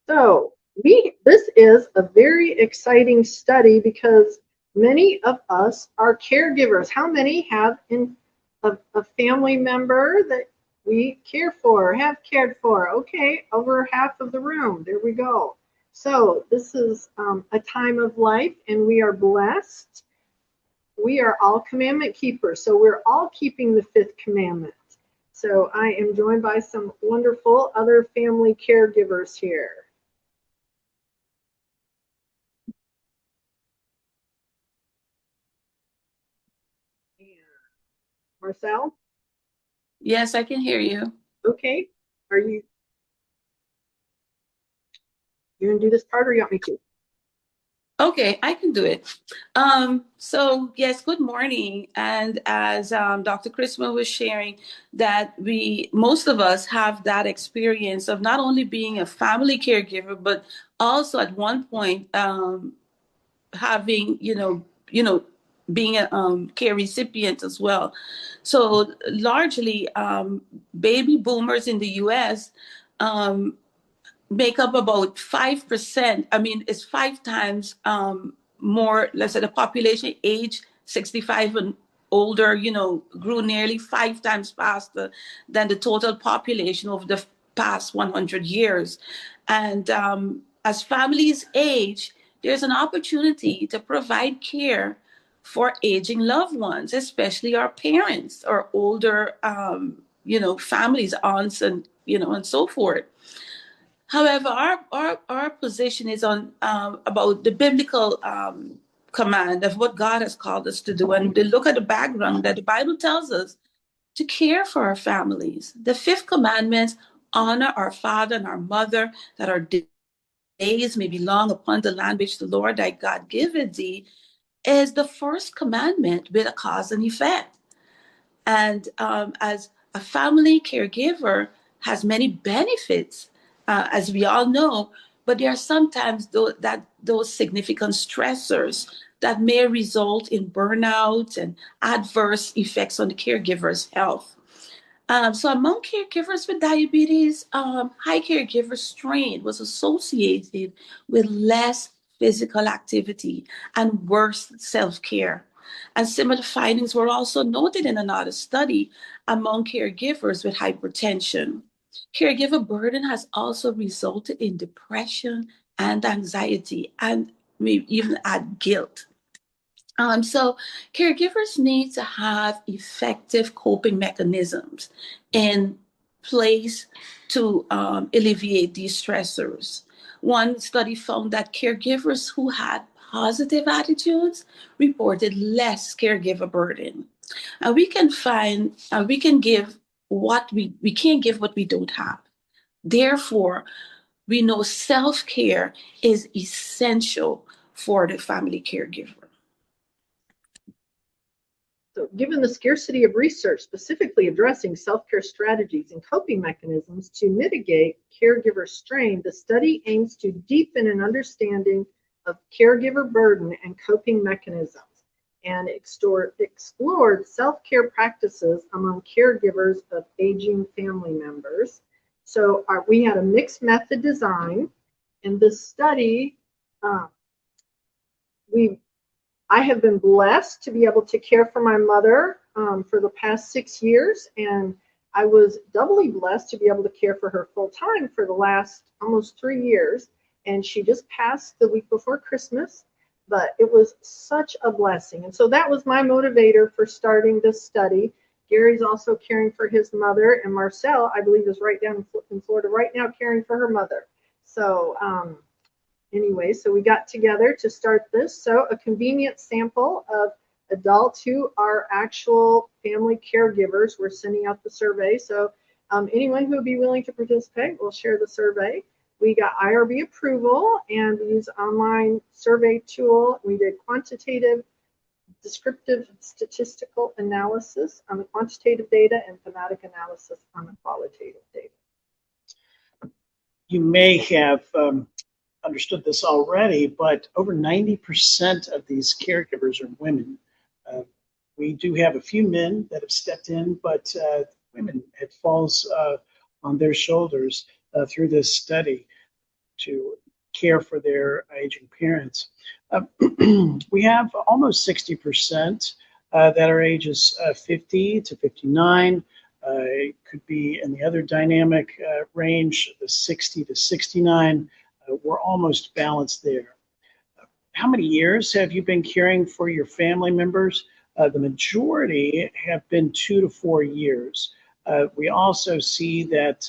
So this is a very exciting study because many of us are caregivers. How many have a family member that we care for, have cared for? Okay, over half of the room. There we go. So this is a time of life, and we are blessed. We are all commandment keepers, so we're all keeping the fifth commandment. So I am joined by some wonderful other family caregivers here. Marcelle? Yes, I can hear you. Okay. Are you gonna do this part or you want me to? Okay, I can do it. So yes, good morning. And as Dr. Christman was sharing, that most of us have that experience of not only being a family caregiver, but also at one point having, being a care recipient as well. So largely, baby boomers in the U.S. Um, make up about 5%. I mean, it's five times more, let's say the population age 65 and older, grew nearly five times faster than the total population over the past 100 years. And as families age, there's an opportunity to provide care for aging loved ones, especially our parents or older, families, aunts, and, and so forth. However, our position is on about the biblical command of what God has called us to do, and to look at the background that the Bible tells us to care for our families. The fifth commandment: honor our father and our mother, that our days may be long upon the land which the Lord thy God giveth thee, is the first commandment with a cause and effect. And as a family caregiver has many benefits, as we all know, but there are sometimes those significant stressors that may result in burnout and adverse effects on the caregiver's health. So among caregivers with diabetes, high caregiver strain was associated with less physical activity and worse self-care. And similar findings were also noted in another study among caregivers with hypertension. Caregiver burden has also resulted in depression and anxiety, and maybe even add guilt. So caregivers need to have effective coping mechanisms in place to alleviate these stressors. One study found that caregivers who had positive attitudes reported less caregiver burden. And we can give we can't give what we don't have. Therefore, we know self-care is essential for the family caregiver. So given the scarcity of research specifically addressing self-care strategies and coping mechanisms to mitigate caregiver strain, the study aims to deepen an understanding of caregiver burden and coping mechanisms, and explored self-care practices among caregivers of aging family members. So we had a mixed method design. In this study, uh, we I have been blessed to be able to care for my mother for the past 6 years, and I was doubly blessed to be able to care for her full time for the last almost 3 years. And she just passed the week before Christmas, but it was such a blessing. And so that was my motivator for starting this study. Gary's also caring for his mother, and Marcelle, I believe, is right down in Florida right now caring for her mother. So, anyway, so we got together to start this. So a convenient sample of adults who are actual family caregivers. We're sending out the survey. So anyone who would be willing to participate, we'll share the survey. We got IRB approval, and we use online survey tool. We did quantitative, descriptive, statistical analysis on the quantitative data and thematic analysis on the qualitative data. You may have understood this already, but over 90% of these caregivers are women. We do have a few men that have stepped in, but women, it falls on their shoulders through this study. to care for their aging parents. We have almost 60% that are ages 50 to 59. It could be in the other dynamic range, the 60 to 69. We're almost balanced there. How many years have you been caring for your family members? The majority have been 2 to 4 years. We also see that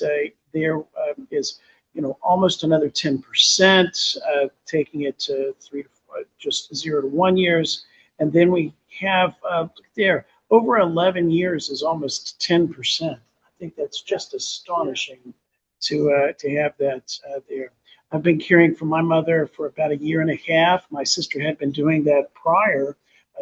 there is, almost another 10% taking it to just 0 to 1 years, and then we have there over 11 years is almost 10%. I think that's just astonishing to have that there. I've been caring for my mother for about 1.5 years. My sister had been doing that prior.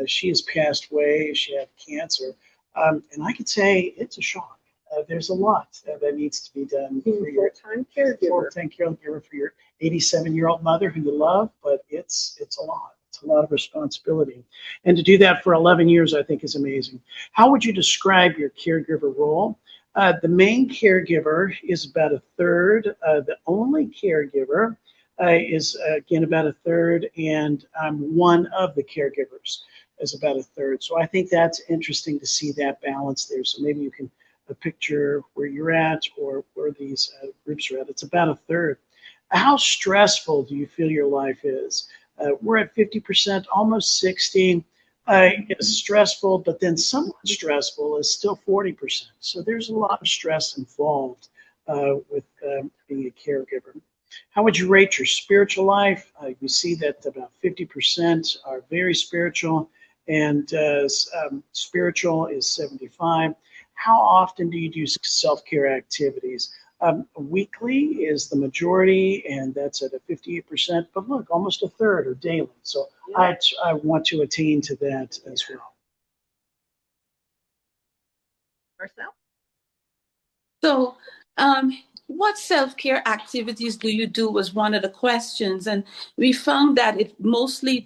She has passed away. She had cancer. And I could say it's a shock. There's a lot that needs to be done for your full-time caregiver. Full-time caregiver for your 87-year-old mother who you love, but it's a lot. It's a lot of responsibility. And to do that for 11 years, I think is amazing. How would you describe your caregiver role? The main caregiver is about 1/3. The only caregiver is, again, about 1/3. And one of the caregivers is about 1/3. So I think that's interesting to see that balance there. So maybe you can picture where you're at or where these groups are at. It's about 1/3. How stressful do you feel your life is? We're at 50%, almost 60%. It's stressful, but then somewhat stressful is still 40%. So there's a lot of stress involved with being a caregiver. How would you rate your spiritual life? We see that about 50% are very spiritual, and spiritual is 75%. How often do you do self-care activities? Weekly is the majority, and that's at a 58%. But look, almost 1/3 are daily. So yeah. I want to attain to that as well. Marcelle? So, what self-care activities do you do was one of the questions, and we found that it mostly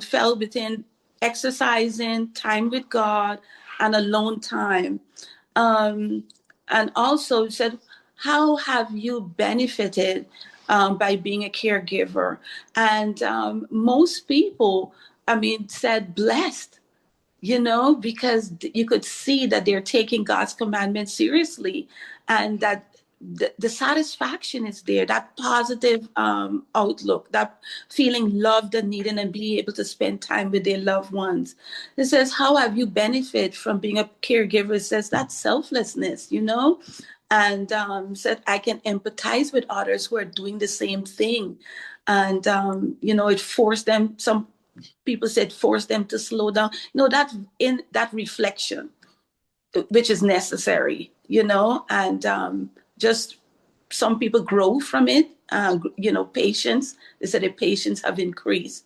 fell within exercising, time with God, and alone time. And also said, how have you benefited by being a caregiver? And most people, said blessed, because you could see that they're taking God's commandment seriously, and that the satisfaction is there, that positive outlook, that feeling loved and needed and being able to spend time with their loved ones. It says, how have you benefit from being a caregiver? It says that's selflessness, and said, I can empathize with others who are doing the same thing. And, it forced them, some people said, force them to slow down. That in that reflection, which is necessary, and just some people grow from it. Patience. They said their patience have increased.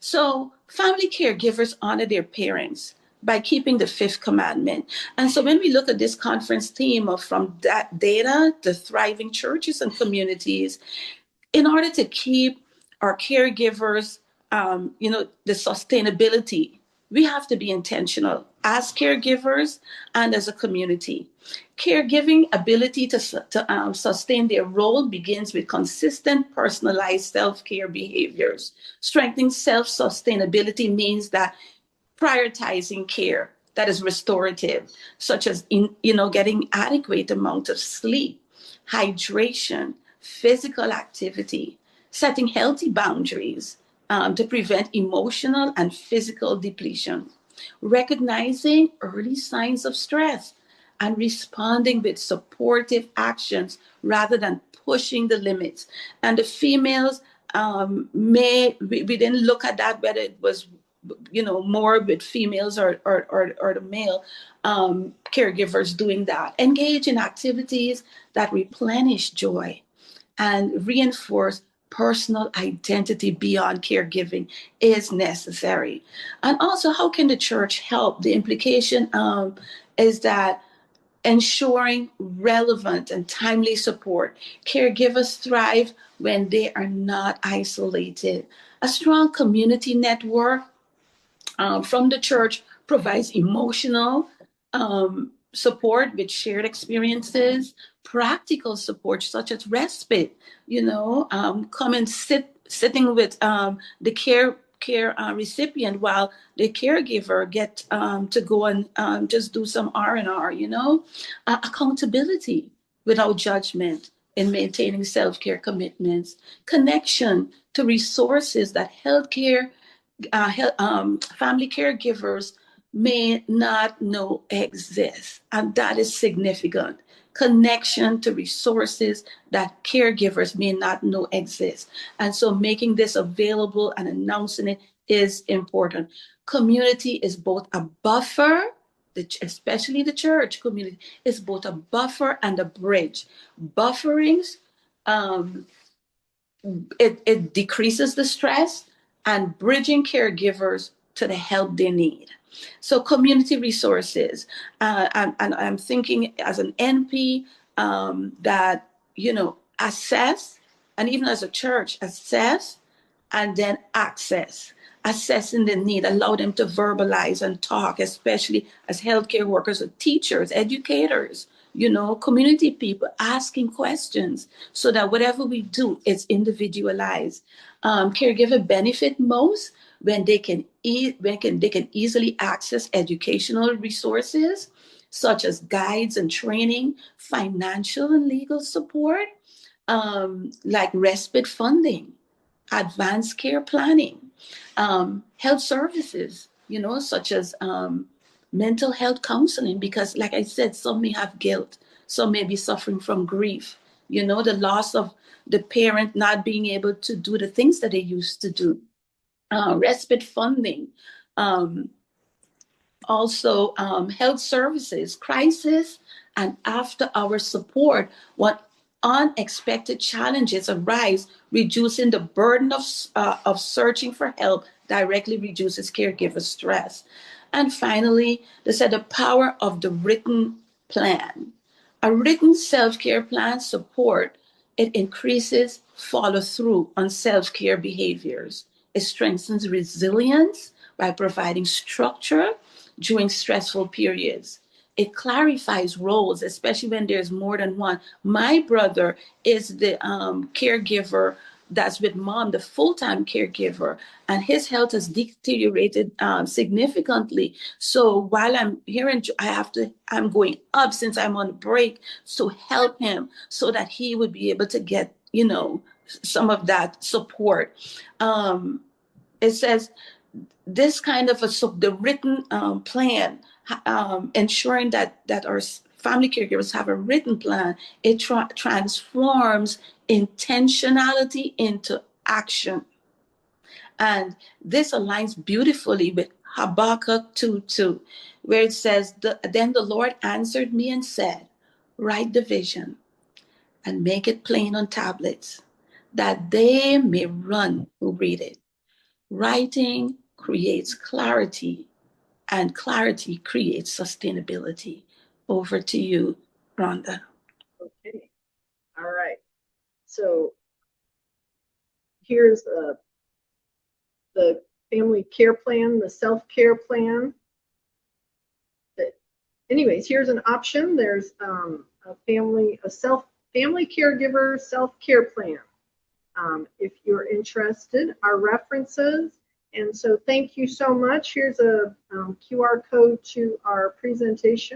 So family caregivers honor their parents by keeping the 5th commandment. And so when we look at this conference theme of from that data to thriving churches and communities, in order to keep our caregivers, the sustainability, we have to be intentional as caregivers and as a community. Caregiving ability to sustain their role begins with consistent, personalized self-care behaviors. Strengthening self-sustainability means that prioritizing care that is restorative, such as getting adequate amount of sleep, hydration, physical activity, setting healthy boundaries to prevent emotional and physical depletion, recognizing early signs of stress and responding with supportive actions rather than pushing the limits. And the females we didn't look at that, whether it was more with females or the male caregivers doing that. Engage in activities that replenish joy and reinforce personal identity beyond caregiving is necessary. And also, how can the church help? The implication is that ensuring relevant and timely support. Caregivers thrive when they are not isolated. A strong community network from the church provides emotional support with shared experiences, practical support such as respite, come and sitting with the care recipient while the caregiver get to go and just do some R&R, accountability without judgment in maintaining self-care commitments, connection to resources that family caregivers may not know exist, and that is significant. Connection to resources that caregivers may not know exist. And so making this available and announcing it is important. Community is both a buffer, especially the church community, is both a buffer and a bridge. Bufferings, it decreases the stress, and bridging caregivers to the help they need. So community resources, and I'm thinking as an NP that, assess, and even as a church, assess and then access. Assessing the need, allow them to verbalize and talk, especially as healthcare workers or teachers, educators, community people, asking questions so that whatever we do is individualized. Caregiver benefit most when they can easily access educational resources such as guides and training, financial and legal support, like respite funding, advanced care planning, health services, such as mental health counseling, because like I said, some may have guilt, some may be suffering from grief, the loss of the parent not being able to do the things that they used to do. Respite funding, also health services, crisis and after hour support when unexpected challenges arise, reducing the burden of searching for help directly reduces caregiver stress. And finally, they said the power of the written plan. A written self-care plan support, it increases follow through on self-care behaviors. It strengthens resilience by providing structure during stressful periods. It clarifies roles, especially when there's more than one. My brother is the caregiver that's with mom, the full-time caregiver, and his health has deteriorated significantly. So while I'm here, I'm going up since I'm on break to help him so that he would be able to get, some of that support. It says this kind of the written plan, ensuring that our family caregivers have a written plan, it transforms intentionality into action. And this aligns beautifully with Habakkuk 2:2, where it says, then the Lord answered me and said, write the vision and make it plain on tablets, that they may run who read it. Writing creates clarity, and clarity creates sustainability. Over to you, Rhonda. Okay. All right. So here's the family care plan, the self-care plan. Anyways, here's an option. There's a family caregiver self-care plan. If you're interested, our references. And so thank you so much. Here's a QR code to our presentation.